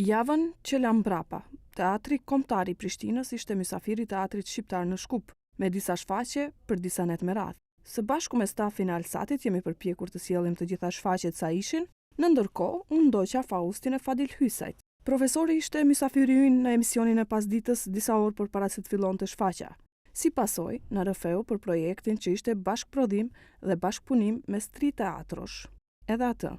Javën që la mbrapa, Teatri Kombëtar i Prishtinës ishte mysafir i Teatrit Shqiptar në Shkup, me disa shfaqje për disa net me radhë. Së bashku me stafin e Alsatit jemi përpjekur të sjellim të gjitha shfaqjet sa ishin, në ndërkohë unë ndoqa Faustin e Fadil Hysajt. Profesori ishte mysafiri ynë në emisionin e pasdites disa orë përpara se të fillonte shfaqja. Si pasojë, na rrëfeu për projektin që ishte bashkëprodhim dhe bashkëpunim mes 3 teatrosh. Edhe atë,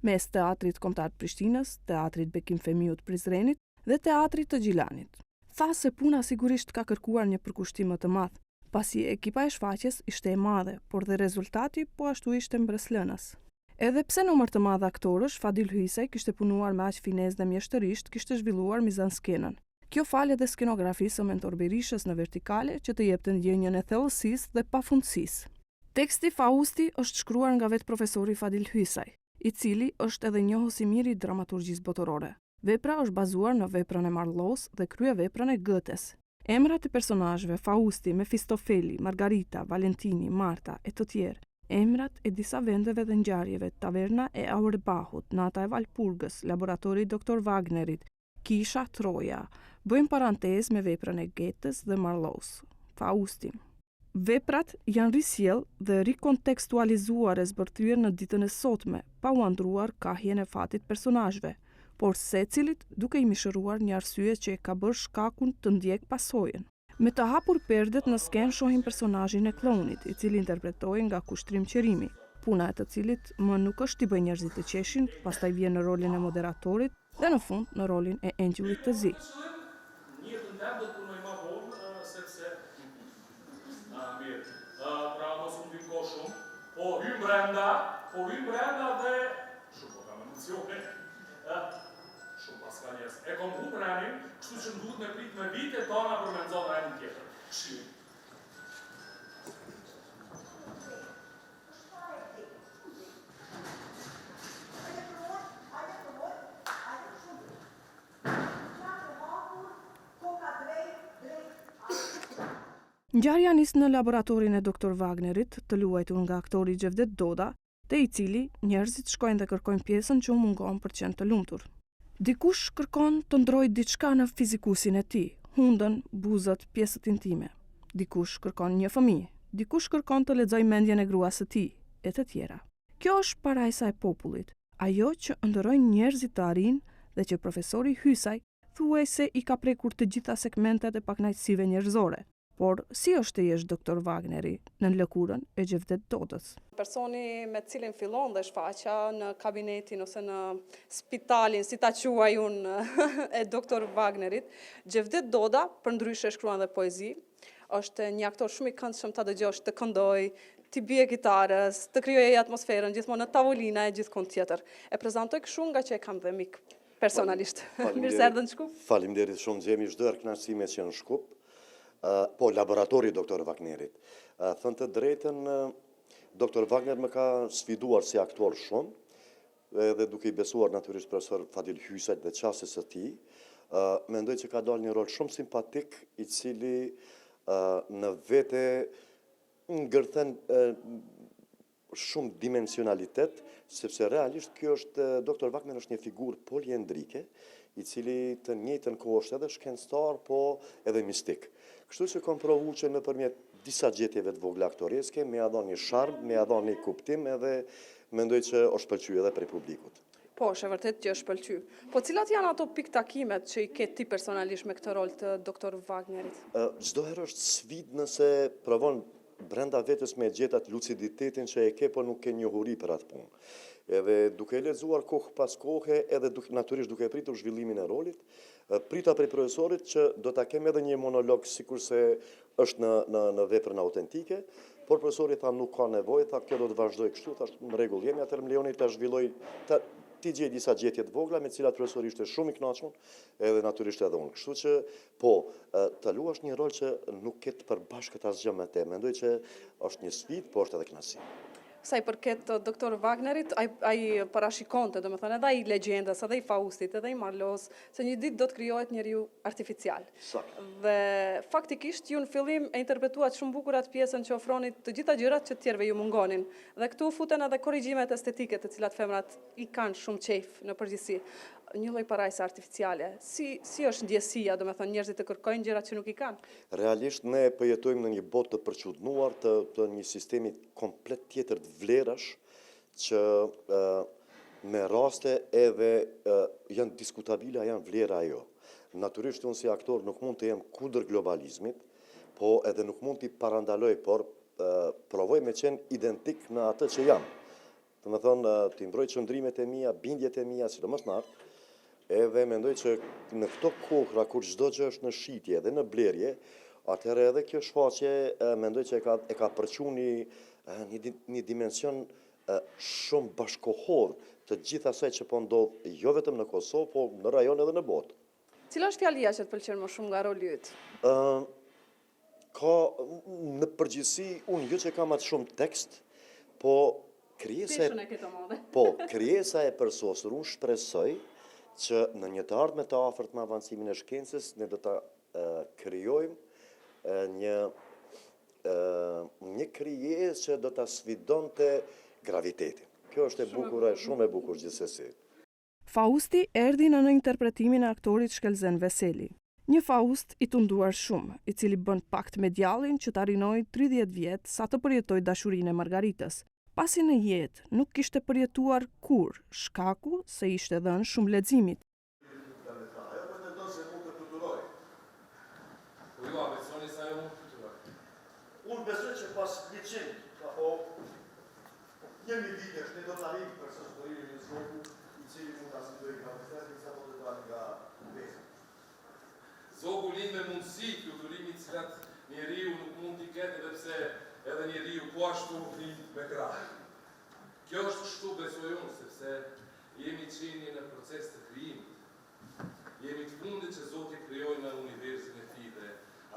mes Teatrit Kombëtar të Prishtinës, Teatrit Bekim Femiut Prizrenit dhe Teatrit të Gjilanit. Tha se puna sigurisht ka kërkuar një përkushtim më të madh, pasi ekipa e shfaqjes ishte e madhe, por dhe rezultati po ashtu ishte mbreslënës. Edhe pse numër të madh aktorësh, Fadil Hysaj kishte punuar me aq finesë dhe mjeshtërisht kishte zhvilluar mizanskenën. Kjo fal edhe skenografisë së Mentor Berishës në vertikale që të jepte ndjenjën e thellësisë dhe pafundësisë. Teksti Fausti është shkruar nga vetë profesori Fadil Hysaj, i cili është edhe njohës i mirë i dramaturgjisë botërore. Vepra është bazuar në veprën e Marllos dhe kryeveprën e Goethes. Emrat e personazheve Fausti, Mefistofeli, Margarita, Valentini, Marta e të tjerë, emrat e disa vendeve dhe ngjarjeve, taverna e Auerbachut, nata e Valpurgës, laboratori i Dr. Wagnerit, kisha Troja, bëjmë parantezë me veprën e Goethes dhe Marllos, Faustin. Veprat janë risjell dhe rikontekstualizuar e zbërthyer në ditën e sotme, pa u andruar kahjen e fatit personazheve, por secilit duke i mishëruar një arsye që e ka bërë shkakun të ndjek pasojën. Me të hapur perdet në skenë shohim personazhin e klonit, i cili interpretohej nga Kushtrim Qerimi, puna e të cilit më nuk është t'i bëjë njerëzit të qeshin, pastaj vjen në rolin e moderatorit dhe në fund në rolin e engjullit të zi. Pra mos u ndiko shumë, po hym brenda dhe shumë po kam emocione. Shumë pas ka njerëz. E kom hu renin, kështu që duhet me prit me vite tona për me nxorr renin tjetër. Shiu. Ngjarja nis në laboratorin e Dr. Wagnerit, të luajtur nga aktori Xhevdet Doda, te i cili njerëzit shkojnë dhe kërkojnë pjesën që u mungon për të qenë të lumtur. Dikush kërkon të ndrojë diçka në fizikusin e tij, hundën, buzët, pjesët intime. Dikush kërkon një fëmijë, dikush kërkon të lexojë mendjen e gruas së tij, e të tjera. Kjo është parajsa e popullit, ajo që ndërojnë njerëzit të arinë dhe që profesori Hysaj thuajse i ka prekur të gjitha segmentet e pakënaqësive njerëzore. Por si është e jesh Dr. Wagneri në lëkurën e Xhevdet Dodës? Personi me cilin fillon dhe shfaqja në kabinetin ose në spitalin, si ta quaj unë, e Dr. Wagnerit, Xhevdet Doda, për ndryshe shkruan dhe poezi, është një aktor shumë i këndshëm ta dëgjosh të këndoj, t'i bie gitarës, të krijojë atmosferën gjithmonë në tavolina e gjithkund tjetër. E prezantoj kështu nga që e kam dhe mik personalisht. Mirë se erdhën në Shkup. Faleminderit shumë Xhemi, çdo herë kënaqësi me që në Shkup. Po, laboratori Dr. Wagnerit. Thënë të drejtën, Dr. Wagner më ka sfiduar si aktor shumë, dhe duke i besuar natyrisht profesor Fadil Hysajt dhe qasjes së tij, mendoj që ka dalë një rol shumë simpatik, i cili në vete ngërthen shumë dimensionalitet, sepse realisht kjo është, Dr. Wagner është një figurë poliendrike, i cili të njëjtën kohë është edhe shkencëtar, po edhe mistik. Kështu që kom provu që nëpërmjet disa gjetjeve të vogla aktoreske, me ia dhënë një sharm, me ia dhënë një kuptim, edhe mendoj që është pëlqyer edhe prej publikut. Po, është e vërtet që është pëlqyer. Po cilat janë ato piktakimet që i ke ti personalisht me këtë rol të Dr. Wagnerit? Çdo herë është sfidë nëse provon brenda vetes me gjetat luciditetin që e ke, po nuk ke njohuri për atë punë. Edhe duke lexuar kohë pas kohe, edhe natyrisht duke pritur zhvillimin e rolit, prita prej profesorit që do ta kem edhe një monolog sikurse është në veprën autentike, por profesori tha nuk ka nevojë, tha kjo do të vazhdoj kështu, thash në rregull, jemi atëherë më lejoni ta zhvilloj ti gjej disa gjetje të vogla me të cilat profesori ishte shumë i kënaqur, edhe natyrisht edhe unë. Kështu që po, të luash një rol që nuk ke të përbashkët asgjë me te. Mendoj që është një sfidë, por është edhe kënaqësi. Sa i përket doktor Wagnerit, ai parashikonte, domethënë edhe ai legjendës, edhe i Faustit, edhe i Marlos, se një ditë do të krijohet njeriu artificial. Saktë. Dhe faktikisht ju në fillim e interpretuat shumë bukur atë pjesën që ofroni të gjitha gjërat që të tjerëve ju mungonin. Dhe këtu futen edhe korrigjimet estetike të cilat femrat i kanë shumë qejf në përgjithësi. Një lloj parajse artificiale. Si është ndjesia, domethënë njerëzit të kërkojnë gjërat që nuk i kanë? Realisht ne po jetojmë në një botë të përçudnuar të një sistemi komplet tjetër të vlerash që me raste edhe janë diskutabile, a janë vlera ajo. Natyrisht unë si aktor nuk mund të jem kundër globalizmit, po edhe nuk mund t'i parandaloj, por provoj me qenë identik në atë që jam. Të më thonë, t'i mbroj qëndrimet e mia, bindjet e mia, sidomos në art, edhe mendoj që në këto kohra kur çdo gjë është në shitje dhe në blerje, atëherë edhe kjo shfaqje mendoj që e ka përqu një dimension shumë bashkohor të gjithë asaj që po ndodh jo vetëm në Kosovë, po në rajon edhe në botë. Cila është fjalia që të pëlqen më shumë nga roli yt? Ka në përgjithësi unë jo që kam atë shumë tekst, po krijesa e përsosur, unë shpresoj që në një të ardhme të afërt me avancimin e shkencës, ne do ta krijojmë një krijesë që do ta sfidonte gravitetin. Kjo është e bukur, shumë e bukur gjithsesi. Fausti erdhi në interpretimin e aktorit Shkelzen Veseli. Një Faust i tunduar shumë, i cili bën pakt me djallin që ta rinoi 30 vjet sa të përjetoj dashurinë e Margaritës. Pasi në jetë nuk kishte përjetuar kur, shkaku se ishte dhënë shumë leximit. Unë besoj që pas 100, apo 1.000 vitesh, ne do të arrijmë për historinë e Zogu, i cili mund ta sidojë kapitetin sa do të dalë nga besa. Zogu lind me mundësi fluturimit cilat njeriu nuk mund t'i ketë edhe pse edhe njeriu po ashtu lind me krah. Kjo është kështu besoj unë, sepse jemi qeni në proces të krijimit. Jemi të fundit që Zoti krijoi në universin e tij dhe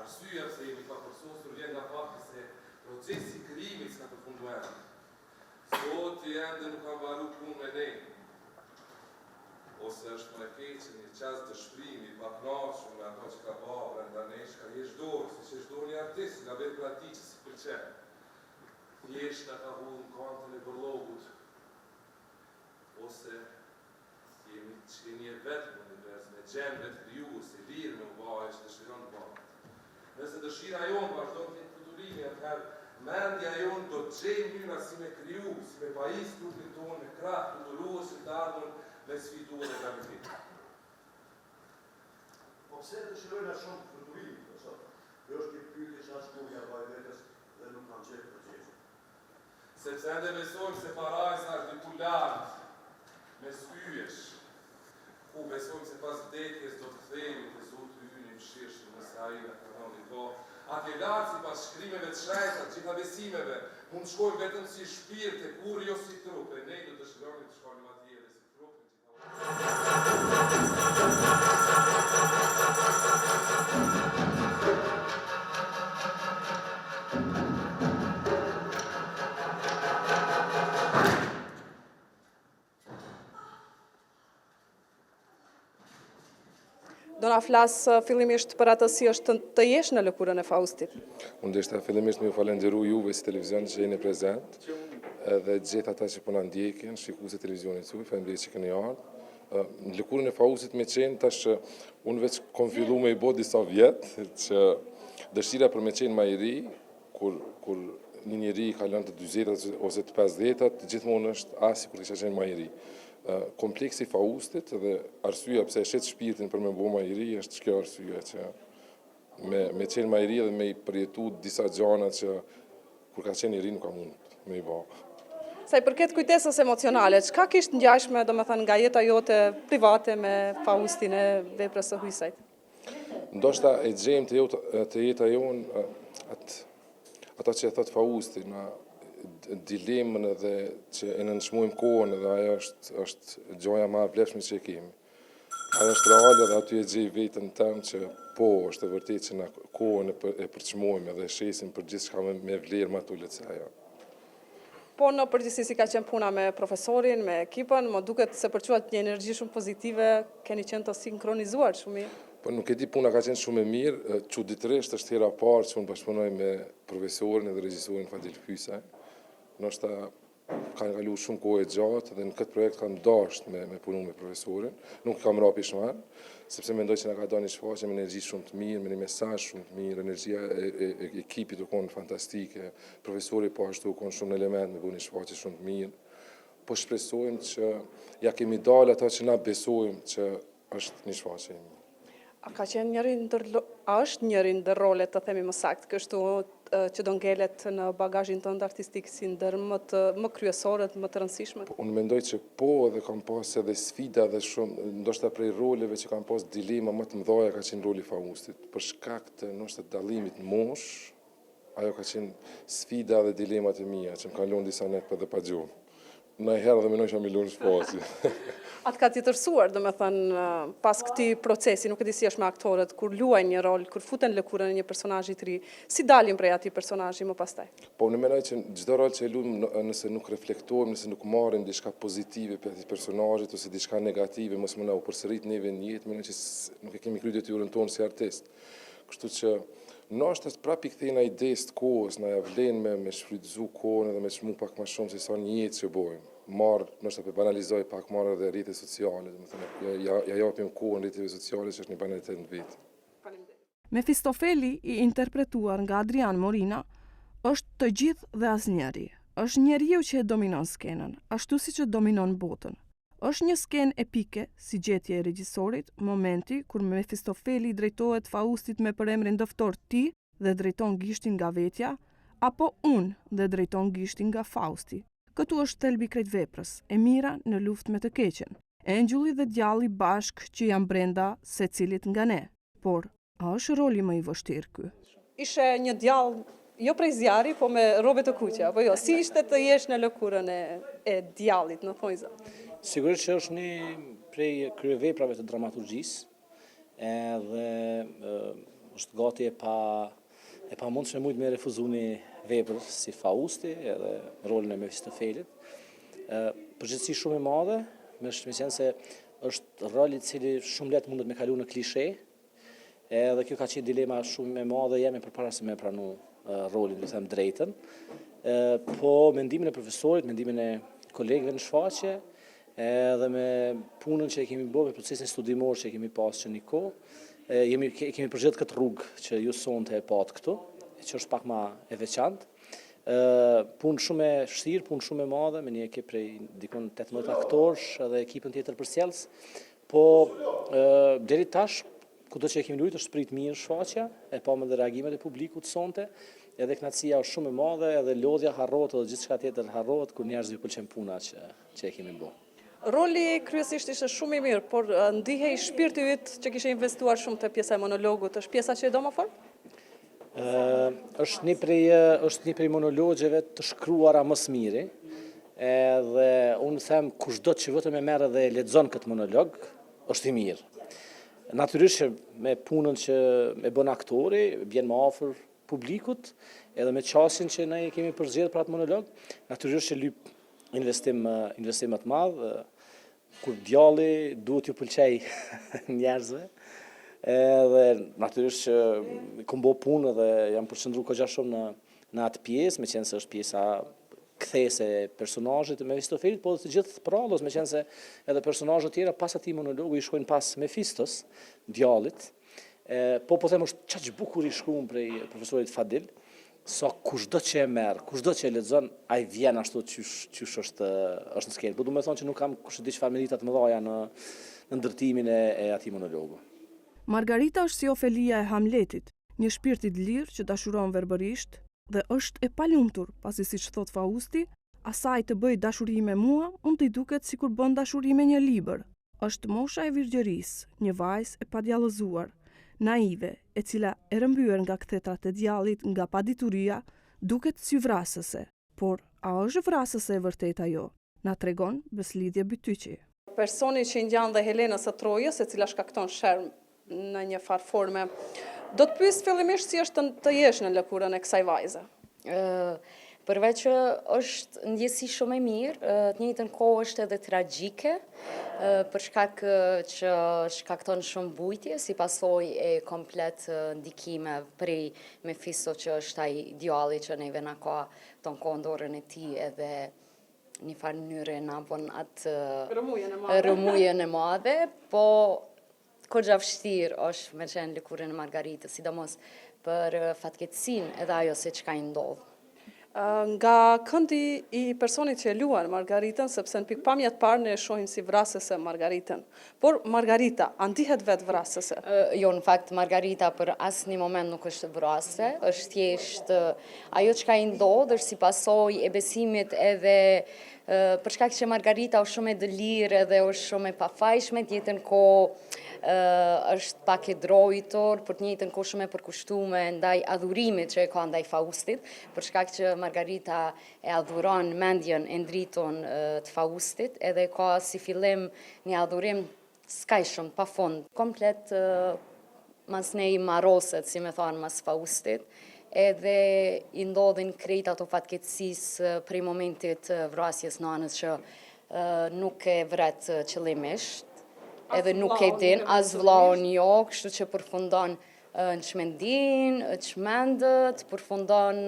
arsyeja pse jemi pa përsosur vjen nga fakti se procesi i krijimit s'ka përfunduar. Zoti ende nuk ka mbaruar punën me ne. Ose është më keq që një çast të shprimi pa kënaqur me ato që ka bërë brenda nesh, ka jesh dorë, si që është dorë një artist, nga vetë pra ti që si pëlqen. Thjesht na ka hullë në kantën e bërlogut, ose jemi qenie vetë në univers, me gjenë vetë kriju, si lirë me u baje që dëshiron të baje. Nëse dëshira jonë vazhdon të futurimi, atëherë mendja jonë do të gjejë mënyra si me kriju, si me pajis trupin tonë, me krah, futuruesit të ardhur, me sfiduar e gravitetin. Po pse dëshirojnë shumë futurimin, profesor? Kjo është një pyetje që as nuk ja vaj vetes dhe nuk kam gjetur përgjigje. Sepse ende besojmë se parajsa është diku lart, me skyesh, ku besojmë se pas vdekjes do të kthehemi te Zoti i ynë i mëshirshëm, nëse ai na ka dhënë do. Atë lart sipas shkrimeve të shenjta, të gjitha besimeve, mund të shkojmë vetëm si shpirt e kur jo si trup, e ne do të dëshirojmë të shkojmë atje edhe si trup. Do na flas fillimisht për atë si është të jesh në lëkurën e Faustit. Unë deshta fillimisht me ju falenderu juve si televizion që jeni prezent, edhe gjithë ata që po na ndjekin, shikues e televizionit tuaj, faleminderit që keni ardhur. Në lëkurën e Faustit me qenë tash unë veç kom fillu me i bë disa vjet që dëshira për me qenë më i ri, kur një njeri ka lënë të 40 ose të 50, gjithmonë është as sikur kisha qenë më i ri. Kompleksi Faustit dhe arsyeja pse e shet shpirtin për me bëu më i ri është kjo arsye që me qenë më i ri dhe me i përjetu disa gjëra që kur ka qenë i ri nuk ka mund me i bë. Sa i përket kujtesës emocionale, çka kishte ngjashme, domethënë nga jeta jote private me Faustin e veprës së Hysajt? Ndoshta e gjejmë të jeta jonë ata që e thot Fausti, na dilemën edhe që e nënçmojmë kohën edhe ajo është gjoja ma e vlefshme që e kemi. Ajo është reale dhe aty e gjej vetën tëmë që po është e vërtet që na kohën e përçmojmë edhe shesim për gjithë shka me vlerë ma tullet se ajo. Po në përgjithësi si ka qenë puna me profesorin, me ekipën, më duket se përquat një energji shumë pozitive, keni qenë të sinkronizuar shumë mirë. Po nuk e di puna ka qenë shumë e mirë, çuditërisht është hera parë që unë bashkëpunoj me profesorin edhe regjisorin Fadil Hysaj. Ndoshta kanë kalu shumë kohë e gjatë dhe në këtë projekt kam dashur me punu me profesorin. Nuk kam rapi shmarr, sepse mendoj që na ka dhënë një shfaqje me energji shumë të mirë, me një mesazh shumë të mirë, energjia e ekipit u konë fantastike, profesori po ashtu u konë shumë në element me bu një shfaqje shumë të mirë. Po shpresojmë që ja kemi dalë ata që na besojmë që është një shfaqje e mirë. A ka qenë është njëri ndër rolet, të themi më saktë, kështu që do ngelet në bagazhin tënd artistik si ndër më kryesorët, më të rëndësishme? Unë mendoj që po edhe kam pas edhe sfida dhe shumë, ndoshta prej roleve që kam pas dilema më të mëdha ka qenë roli Faustit. Për shkak të ndoshta dallimit mosh, ajo ka qenë sfida dhe dilemat e mia që më kanë lënë disa net për dhe pa gjuhë. Në herë dhe më nësha milion shpasi. Atë ka të tërsuar, domethënë, pas këtij procesi, nuk e di si është me aktorët, kur luajnë një rol, kur futen lëkurën e një personazhi të ri, si dalin prej atij personazhi më pastaj? Po unë mendoj që çdo rol që e luajmë, nëse nuk reflektojmë, nëse nuk marrim diçka pozitive për atij personazhit ose diçka negative, mos më na u përsërit neve në jetë, mendoj që nuk e kemi kryer detyrën tonë si artist. Kështu që ndoshta prapë i kthejna idesë të kohës, na ja vlen me shfrytëzu kohën edhe me çmu pak më shumë se sa një jetë që bojmë. Ndoshta për banalizoj pak marrë edhe rrjetet sociale, domethënë ja japim kohën rrjeteve sociale që është një banalitet në vetë. Mefistofeli i interpretuar nga Adrian Morina është të gjithë dhe asnjëri. Është njeriu që e dominon skenën, ashtu siç e dominon botën. Është një skenë epike, si gjetje e regjisorit, momenti kur Mefistofeli drejtohet Faustit me përemrin dëftor ti dhe drejton gishtin nga vetja, apo unë dhe drejton gishtin nga Fausti. Këtu është thelbi krejt veprës, e mira në luftë me të keqen. Engjulli dhe djalli bashk që janë brenda secilit nga ne. Por, a është roli më i vështirë ky? Ishe një djallë, jo prej zjarri, po me robe të kuqe, apo jo? Si ishte të jesh në lëkurën e djallit, në thonjza? Sigurisht që është një prej kryeveprave të dramaturgjisë, edhe është gati e pa mundshme mujt me refuzu një vepër si Fausti edhe rolin e Mefistofelit. Përgjithësi shumë e madhe, me qenë se është rol i cili shumë lehtë mundet me kalu në klishe, edhe kjo ka qenë dilema shumë e madhe jemi përpara se me pranu rolin, do them drejtën. Po mendimin e profesorit, mendimin e kolegëve në shfaqje, edhe me punën që e kemi bërë, me procesin studimor që e kemi pasë që një kohë, kemi përgjedhur këtë rrugë që ju sonte e patë këtu, që është pak ma e veçantë. Punë shumë e vështirë, punë shumë e madhe, me një ekip prej dikon 18 aktorësh dhe ekipën tjetër përcjellës, po deri tash, kudo që e kemi luajtur është prit mirë shfaqja, e pa me dhe reagimet e publikut sonte, edhe kënaqësia është shumë e madhe, edhe lodhja harrohet edhe gjithçka tjetër harrohet kur njerëzve i pëlqen puna që e kemi bërë. Roli kryesisht ishte shumë i mirë, por ndihej shpirti yt që kishe investuar shumë te pjesa e monologut, është pjesa që e do më fort? Është një prej monologjeve të shkruara më së miri, edhe unë them kushdo që vetëm e merr dhe lexon këtë monolog, është i mirë. Natyrisht me punën që e bën aktori, vjen më afër publikut, edhe me qasjen që ne kemi përzgjedhur për atë monolog, natyrisht që lyp investim më të madh, kur djalli duhet ju pëlqej njerëzve. Edhe natyrisht që kam bërë punë dhe jam përqendruar goxha shumë në atë pjesë, me qenë se është pjesa kthese e personazhit të Mefistofelit, po dhe të gjithë prallës, me qenë se edhe personazhet tjera pas atij monologu i shkojnë pas Mefistos, djallit. Po them është çaq bukur i shkruar prej profesorit Fadil, sa kushdo që e merr, kushdo që e lexon, ai vjen ashtu qysh është në skenë. Po du me thonë që nuk kam kushdo di çfarë merita të mëdha në ndërtimin e atij monologu. Margarita është si Ofelia e Hamletit, një shpirt i lirë që dashuron verbërisht dhe është e palumtur, pasi siç thot Fausti, asaj të bëj dashuri me mua, unë t'i duket si kur bën dashuri me një libër. Është mosha e virgjërisë, një vajzë e padjallëzuar, naive, e cila e rëmbyer nga kthetrat e djallit, nga padituria, duket si vrasëse. Por, a është vrasëse e vërtet ajo? Na tregon Beslidhje Bytyqi. Personi që ngjan dhe Helenës së Trojës, e cila shkakton sherm në një farë forme, do të pyes fillimisht si është të jesh në lëkurën e kësaj vajze. Përveç që është ndjesi shumë e mirë, të njëjtën kohë është edhe tragjike, për shkak që shkakton shumë bujtje, si pasojë e komplet ndikime prej Mefisto që është ai djalli që neve na ka ton kohë dorën e tij edhe një farë mënyre na bën atë rëmujën e madhe, po kogja vështirë është me qenë lëkurën e Margaritës, sidomos për fatkeqësinë edhe ajo se çka i ndodh. Nga këndi i personit që e luan Margaritën, sepse në pikpamjet parë ne e shohim si vrasëse Margaritën, por Margarita, a ndihet vetë vrasëse? Jo, në fakt, Margarita për asnjë moment nuk është vrasëse, është thjesht ajo çka i ndodh është si pasojë e besimit edhe për shkak që Margarita është shumë e dëlirë edhe është shumë e pafajshme, të njëjtën kohë është pak e drojtur, për të njëjtën kohë shumë e përkushtuar ndaj adhurimit që e ka ndaj Faustit, për shkak që Margarita e adhuron mendjen e ndritur të Faustit, edhe ka si fillim një adhurim skajshëm, pafund, komplet mas nej marroset, si me thonë, mas Faustit, edhe i ndodhin krejt ato fatkeqësisë prej momentit vrasjes nanës që nuk e vret qëllimisht, edhe nuk e din, as vllaun jo, kështu që përfundon në çmendin, çmendet, përfundon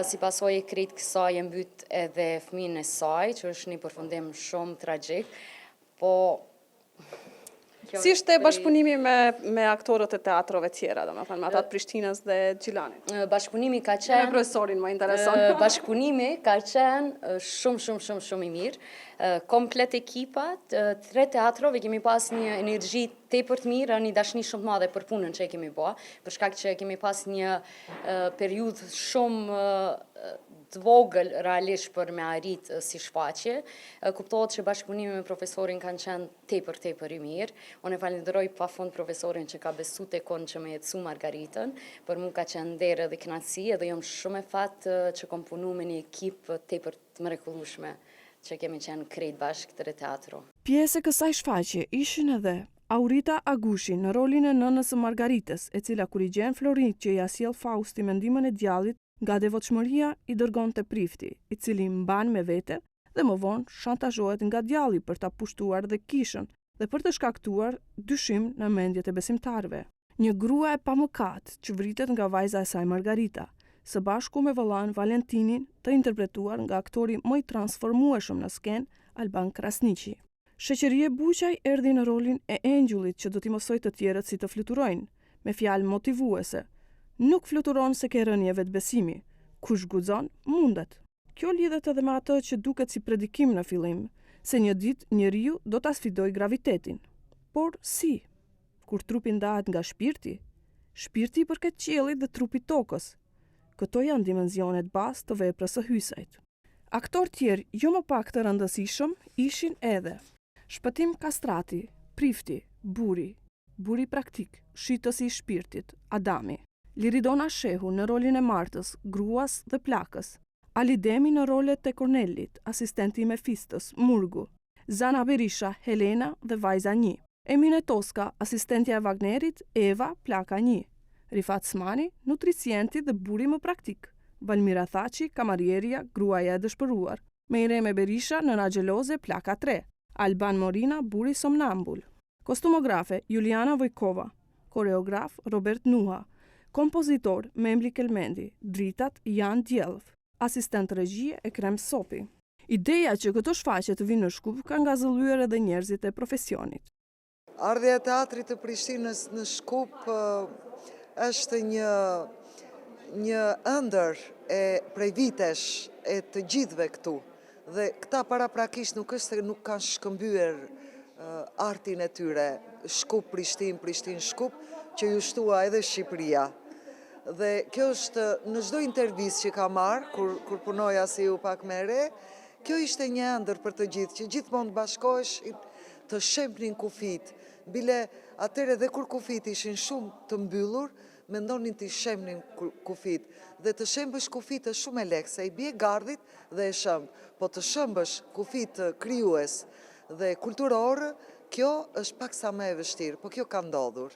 si pasojë e krejt kësaj e mbyt edhe fëmijën e saj, që është një përfundim shumë tragjik, po Si ishte bashkëpunimi me aktorët e teatrove tjera, domethënë me ata të Prishtinës dhe Gjilanit? Bashkëpunimi ka Me qenë profesorin më intereson. Bashkëpunimi ka qenë shumë i mirë. Komplet ekipat, 3 teatrove kemi pas një energji tepër të mirë, një dashni shumë të madhe për punën që e kemi bërë, për shkak që kemi pas një periudhë shumë të vogël realisht për me arrit si shfaqje. Kuptohet që bashkëpunimi me profesorin kanë qenë tepër i mirë. Unë e falenderoj pafund profesorin që ka besu tekon që me jetësu Margaritën, për mu ka qenë nder dhe kënaqësi, edhe jam shumë e fat që kom punu me një ekip tepër të mrekullueshme që kemi qenë krejt bashkë të teatro. Pjesë e kësaj shfaqje ishin edhe Aurita Agushi në rolin e nënës së Margaritës, e cila kur i gjen Florinit që ja sjell Fausti me ndihmën e djallit, nga devotshmëria i dërgon te prifti, i cili mban me vete dhe më vonë shantazhohet nga djalli për ta pushtuar dhe kishën dhe për të shkaktuar dyshim në mendjet e besimtarëve. Një grua e pamëkat që vritet nga vajza e saj Margarita, së bashku me vëllain Valentinin, të interpretuar nga aktori më i transformueshëm në skenë, Alban Krasniqi. Sheqerie Buqaj erdhi në rolin e engjullit që do t'i mësoj të tjerët si të fluturojnë, me fjalë motivuese. Nuk fluturon se ke rënje vetbesimi. Kush guxon, mundet. Kjo lidhet edhe me atë që duket si predikim në fillim, se një ditë njeriu do ta sfidoj gravitetin. Por si? Kur trupi ndahet nga shpirti i përket qiellit dhe trupi tokës. Këto janë dimensionet bazë të veprës së hysajt. Aktor tjerë jo më pak të rëndësishëm ishin edhe Shpëtim Kastrati, Prifti, Buri praktik, shitësi i shpirtit, Adami, Liridona Shehu në rolin e Martës, gruas dhe plakës, Alidemi në rolet e Kornelit, asistenti i Mefistës, Murgu, Zana Berisha, Helena dhe vajza 1, Emine Toska, asistentja e Wagnerit, Eva, plaka 1, Rifat Smani, nutricienti dhe buri më praktik, Valmira Thaçi, kamarieria, gruaja e dëshpëruar, Mejreme Berisha, nëna xheloze, plaka 3, Alban Morina, buri somnambul, kostumografe Juliana Vojkova, koreograf Robert Nuha, kompozitor Memli Kelmendi, dritat Jan Djelv, asistent regjie Ekrem Sopi. Ideja që këto shfaqje të vinë në Shkup ka ngazëllyer edhe njerëzit e profesionit. Ardhja e teatrit të Prishtinës në Shkup është një ëndër e prej vitesh e të gjithëve këtu. Dhe këta paraprakisht nuk është se nuk kanë shkëmbyer artin e tyre, Shkup Prishtinë, Prishtinë Shkup, që ju shtua edhe Shqipëria. Dhe kjo është në çdo intervistë që ka marrë, kur punoja si u pak më re, kjo ishte një ëndër për të gjithë, që gjithmonë të bashkohesh, të shempnin kufit. Bile atëre dhe kur kufit ishin shumë të mbyllur, mendonin të shemnin kufit. Dhe të shembësh kufit është shumë e lehtë, se i bie gardit dhe e shëmb. Po të shëmbësh kufit krijues dhe kulturor, kjo është pak sa më e vështirë, po kjo ka ndodhur.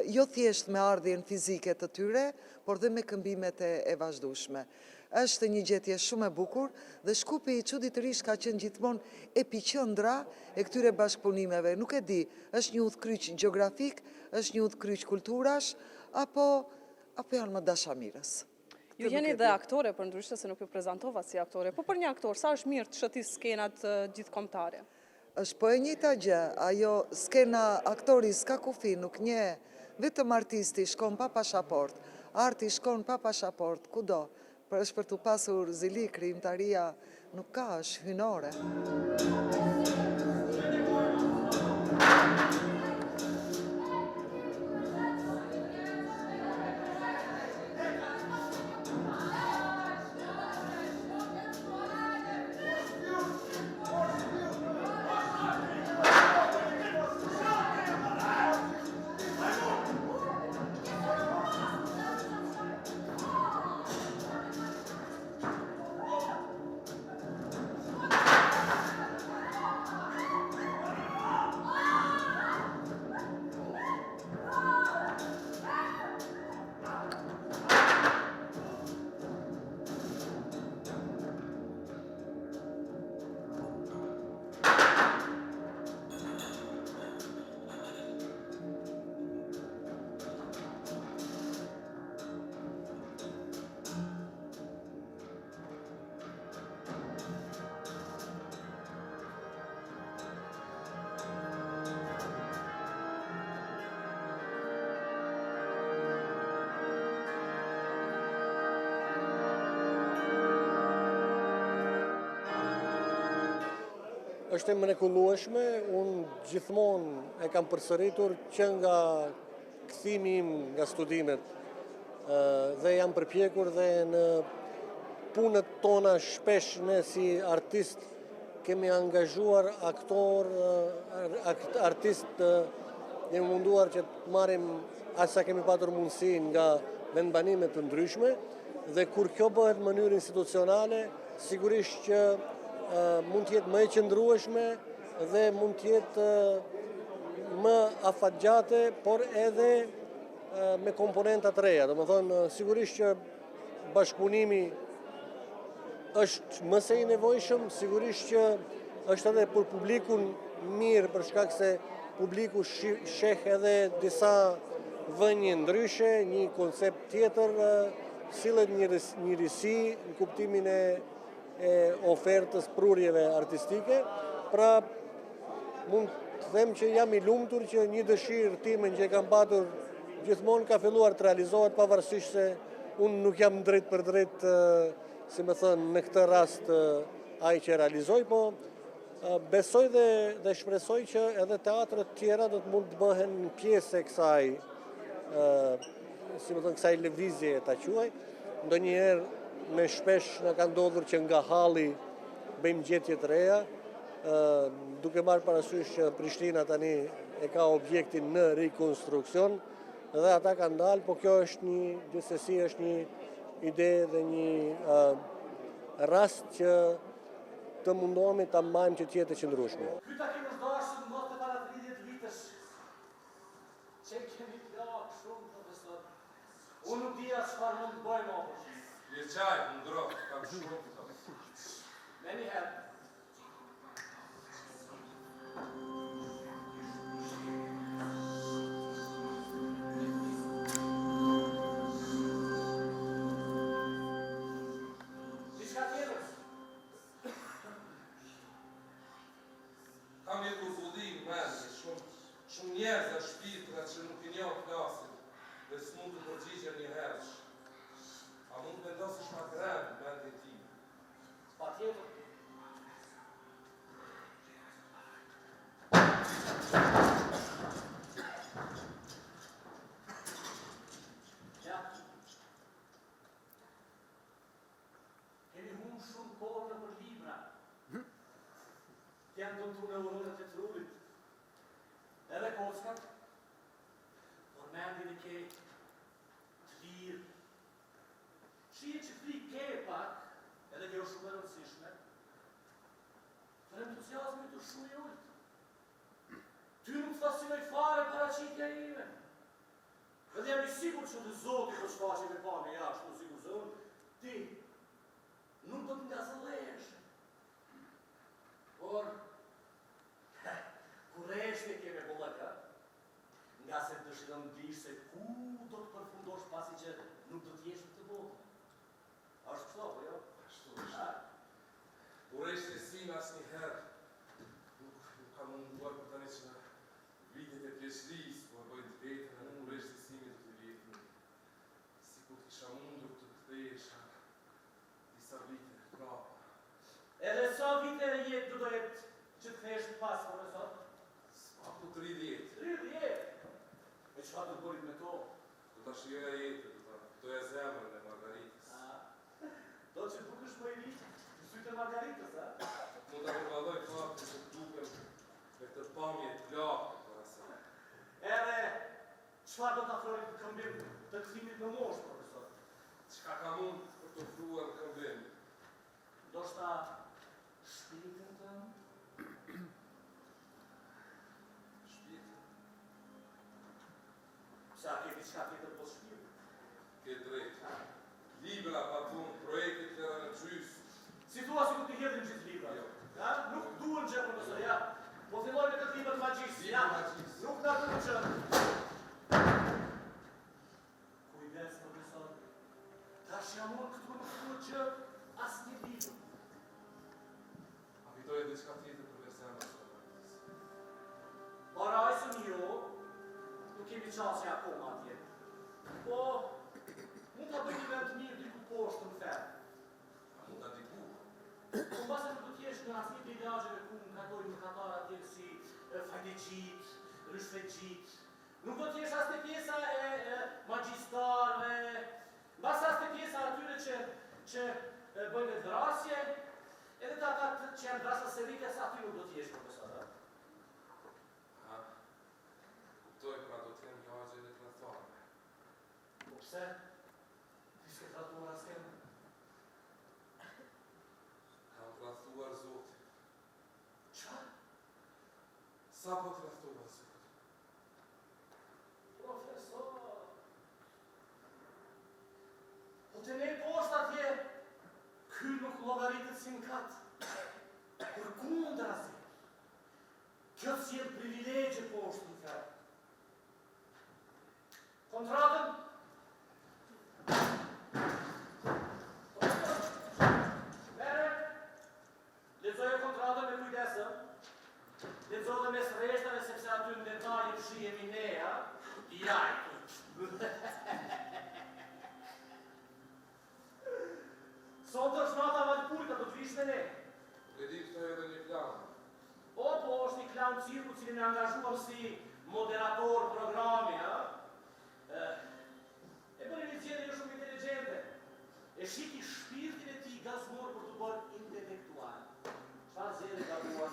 Jo thjesht me ardhjen fizike të tyre, por dhe me këmbimet e vazhdueshme. Është një gjetje shumë e bukur dhe Shkupi çuditërisht ka qenë gjithmonë epiqendra e këtyre bashkëpunimeve. Nuk e di, është një udhkryq gjeografik, është një udhkryq kulturash, apo janë më dashamirës. Ju jeni dhe aktore, për ndryshe se nuk ju prezantova si aktore, po për një aktor, sa është mirë të shëtis skenat gjithkombëtare? Është po e njëjta gjë, ajo skena aktori s'ka kufi, nuk nje, vetëm artisti shkon pa pashaport, arti shkon pa pashaport, kudo, është për të pasur zili, krijimtaria, nuk ka, është hynore. Është e mrekullueshme, unë gjithmonë e kam përsëritur që nga kthimi im nga studimet dhe jam përpjekur dhe në punët tona shpesh ne si artist kemi angazhuar artist jemi munduar që të marrim asa kemi patur mundësi nga vendbanimet të ndryshme dhe kur kjo bëhet në mënyrë institucionale, sigurisht që mund të jetë më e qëndrueshme dhe mund të jetë më afatgjate, por edhe me komponenta të reja. Domethënë, sigurisht që bashkëpunimi është më së i nevojshëm, sigurisht që është edhe për publikun mirë, për shkak se publiku sheh edhe disa vënje ndryshe, një koncept tjetër, sillet një risi në kuptimin e ofertës prurjeve artistike, pra mund të them që jam i lumtur që një dëshirë time që e kam patur gjithmonë ka filluar të realizohet, pavarësisht se unë nuk jam drejt për drejt, si më thënë, në këtë rast ai që realizoj, po besoj dhe shpresoj që edhe teatrët tjera do të mund të bëhen pjesë e kësaj, si më thënë, kësaj lëvizje ta quaj. Ndonjëherë me shpesh në ka ndodhur që nga halli bëjmë gjetje të reja, duke marrë parasysh që Prishtina tani e ka objektin në rekonstruksion dhe ata kanë dalë, po kjo është gjithsesi është një ide dhe një rast që të mundohemi ta mbajmë që të jetë e qëndrueshme. Ky takim është dashur më të para 30 vitesh. Çe kemi plak shumë profesor. Unë nuk di as çfarë mund të bëjmë apo. Mirçaj, ndro, kam shumë këto. Many help. Diçka tjetër. Kam jetu fullim, shumë njerëz në shpirtra që nuk i njoh klasin dhe s'mund të përgjigjen një herësh. A mund të vendosësh ma grënë në vendin tim? Pa tjetër. Ja, në urunët e trurit. Edhe kockat, por mendin e ke të lirë. Shije që frikë ke pak, edhe kjo shumë e rëndësishme, për entuziasmi të shumë i ujtë. Ty nuk të fascinoj fare paraqitja ime. Edhe jam i sigur që të Zoti po shfaqe me pamje jashtë, sigur se unë, ti nuk do të nga zëlesh. Por, kureshte ke me bollaka, nga se të dëshirën dish se ku do të përfundosh pasi që nuk do t'jesh në të botë. Ashtë kështu, po jo? Ashtu është. Kureshte si në asë një herë, nuk ka munduar për tani që vitet e pleqërisë, po e bëjnë të vetën e kureshte simit të vjetën. Si ku t'isha mundur të kthehesha disa vite prapa. Edhe sa vite e jetë do dojet që të kthehesh të pas, profesor? Apo 30. 30? E çfarë do bërit me to? Do ta shijoja jetën, do ta kuptoja zemrën e Margaritës. Do që dukesh më i liqë në sytë e Margaritës, a? Mund ta përballoj faktin se dukem me këtë pamje të lakë para se. Edhe çfarë do të afrojnë të këmbim të kthimit në moshë, profesor? Çka ka mund për të ofruar në këmbim? Ndoshta shpirtin tënd? Shpirtin? Pse a ke diçka tjetër pos shpirtit? Ke drejtë. Libra, patun, projekte të tjera në gjysë. Si thua si ku t'i hedhin gjithë libra? Jo. Ja? Nuk duhen gjë, profesor, ja? Po filloj me këtë libër të magjisë, ja? Nuk na duhen gjë. Kujdes, profesor. Tash jam unë këtu nuk duhet gjë asnjë libër. A fitoje diçka tjetër përveç zemrës së Margaritës? Parajsën jo, nuk kemi qasje akoma atje. Po, mund ta bëj një vend të mirë diku poshtë në ferë. A mund ta diku? Po mbase nuk do t'jesh në asnjë të ilagjeve ku mëkatojnë mëkatar atje si fajdeqit, rishfeqit. Nuk do t'jesh as te pjesa e magjistarve, mbase as te pjesa atyre që bëjnë vrasje, edhe të ata që janë vrasë serike, sa aty nuk do t'jesh, profesor. Ha? Kuptoj, pra do t'jem lagje dhe tradhtarve. Po pse? Ti s'ke tradhtuar asnjë? Kam tradhtuar Zotin. Çfarë? Sa po tradhtuar Zotin? Profesor, po të ne poshtë atje, ky nuk llogaritet si në kat. Përkundrazi, kjo sjell privilegje poshtë në ferë. Kontratën? Mere, lexoje kontratën me kujdesëm. Lexoje mes rreshtave sepse aty në detaje fshihemi ne, ha? Jaj. Sot është nata Valpurta, do të vish me ne. E di këto edhe një plan. Po, është një klan cirku cilin e angazhuar si moderator programi, ha? E bëri një zgjedhje jo shumë inteligjente. E shiki shpirtin e tij gazmor për të bërë intelektual. Çfarë zgjedhje ka buar?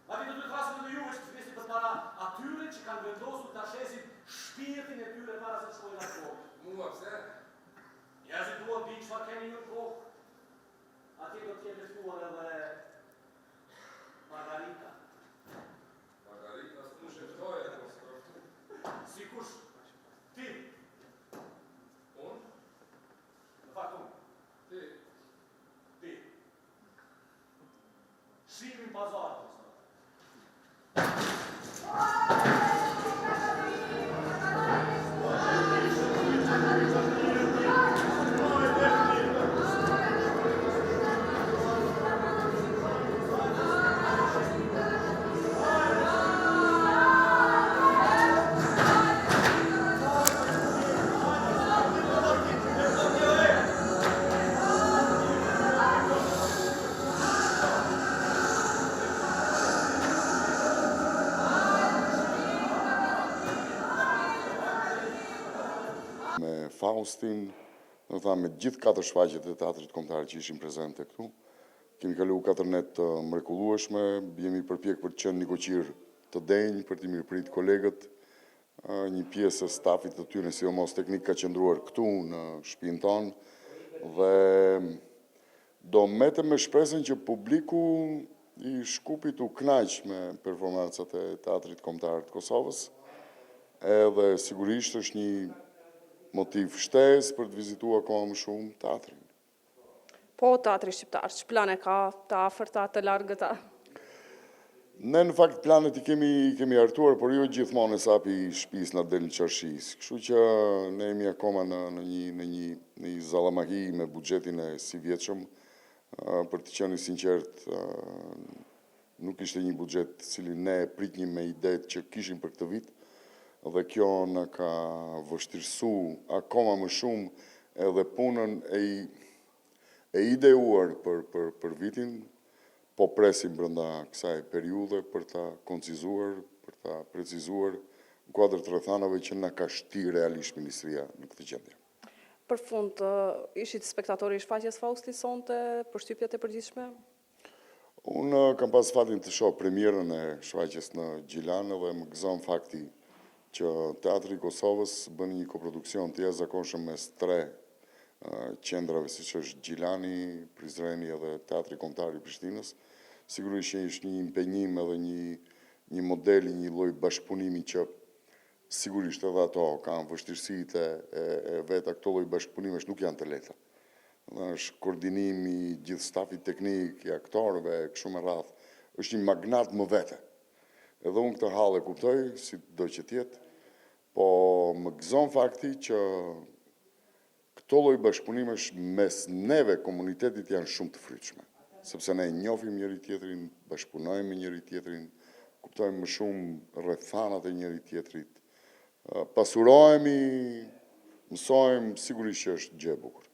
Ma vi do të flasim edhe juve që të flisni përpara atyre që kanë vendosur ta shesin shpirtin e tyre para se të shkojnë në kohë. Mua pse? Ja si duan di çfarë keni ju në kohë. Atje do të jetë ftuar edhe Margarita. Margarita s'u shëftoje apo s'ka. Sikush ti. Unë? Në fakt unë. Ti. Ti. Shimin pazar, profesor. Faustin, do të thamë me gjithë 4 shfaqjet e teatrit kombëtar që ishin prezente këtu, kemi kalu 4 net të mrekullueshme, jemi përpjek për të qenë një koqir të denjë, për të mirëprit kolegët, një pjesë e stafit të tyre, sidomos teknik ka qëndruar këtu në shtëpinë tonë, dhe do metem me shpresën që publiku i Shkupit u knaq me performancat e Teatrit Kombëtar të Kosovës, edhe sigurisht është një motiv shtesë për të vizituar akoma më shumë teatrin. Po, teatri shqiptar, që plane ka të afërta, të largëta? Ne në fakt planet i kemi hartuar, por jo gjithmonë e sapi shtëpis në del në qarshis. Kështu që ne jemi akoma në një zallamahi me buxhetin e si vjetshëm, për të qenë sinqert, nuk ishte një buxhet cili ne pritnim me idetë që kishim për këtë vit, dhe kjo në ka vështirësu akoma më shumë edhe punën e ideuar për vitin, po presim brenda kësaj periudhe për ta koncizuar, për ta precizuar në kuadër të rrethanave që na ka shti realisht Ministria në këtë gjendje. Për fund, ishit spektatori i shfaqjes Fausti sonte për shtypjet e përgjithshme? Unë kam pas fatin të shoh premierën e shfaqjes në Gjilan dhe më gëzon fakti që Teatri i Kosovës bën një koproduksion të jashtëzakonshëm mes 3 qendrave siç është Gjilani, Prizreni edhe Teatri Kombëtar i Prishtinës. Sigurisht që është një impenjim edhe një model, një lloj bashkëpunimi që sigurisht edhe ato kanë vështirësitë e veta, këto lloj bashkëpunimesh nuk janë të lehta. Është koordinimi i gjithë stafit teknik, i aktorëve, kështu me radhë, është një magnat më vete. Edhe unë këtë hallë e kuptoj, si do që tjetë, po më gëzon fakti që këto lloj bashkëpunimesh mes neve komunitetit janë shumë të frytshme, sepse ne njohim njëri tjetrin, bashkëpunojmë me njëri tjetrin, kuptojmë më shumë rrethanat e njëri tjetrit, pasurohemi, mësojmë, sigurisht që është gjë e bukur.